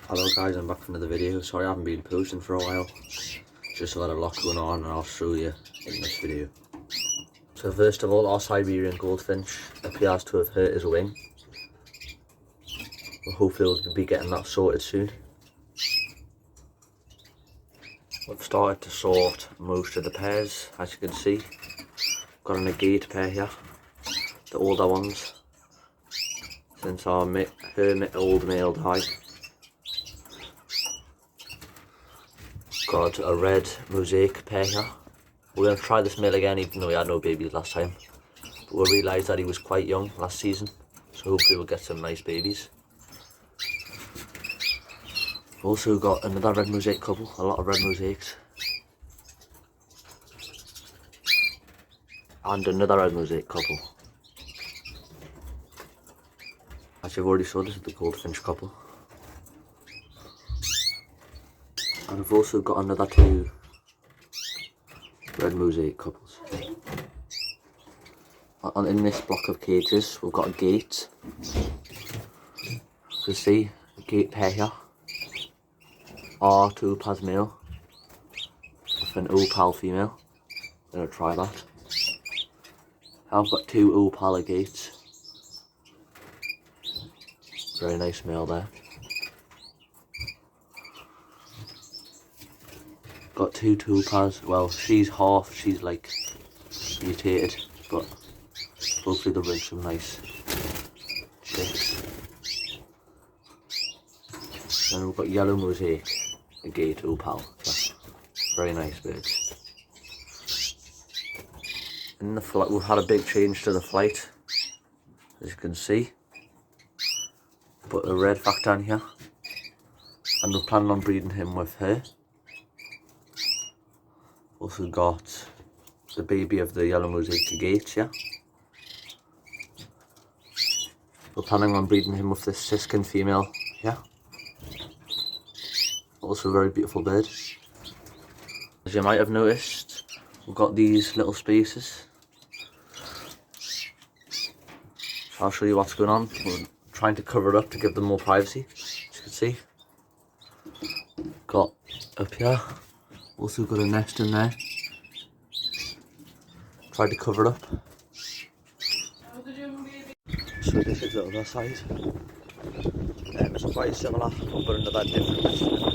Hello guys, I'm back for another video. Sorry I haven't been posting for a while. Just had a lot going on and I'll show you in this video. So first of all, our Siberian goldfinch appears to have hurt his wing. Hopefully we'll be getting that sorted soon. We've started to sort most of the pairs, as you can see. Got an agate pair here, the older ones, since our old male died. Got a red mosaic pair here. We're going to try this male again, even though he had no babies last time. But we realised that he was quite young last season, so hopefully we'll get some nice babies. We've also got another red mosaic couple, a lot of red mosaics. And another red mosaic couple. As you've already saw, this is the goldfinch couple. And I've also got another two red mosaic couples. And in this block of cages, we've got a gate. You can see a gate pair here. R2 Paz male with an opal female. I'm going to try that. I've got two opal gates. Very nice male there. Got two topaz. Well, she's like mutated, but hopefully they'll bring some nice chicks. Then we've got yellow mosaic, agate opal. Very nice birds. In the flight, we've had a big change to the flight, as you can see. Put a red back down here, and we're planning on breeding him with her. Also got the baby of the yellow mosaic agate here. We're planning on breeding him with this siskin female here. Also a very beautiful bird. As you might have noticed, we've got these little spaces. So I'll show you what's going on. We're trying to cover it up to give them more privacy, as you can see. Got up here, also got a nest in there. Tried to cover it up. So this is the other side. It's quite similar, but another different.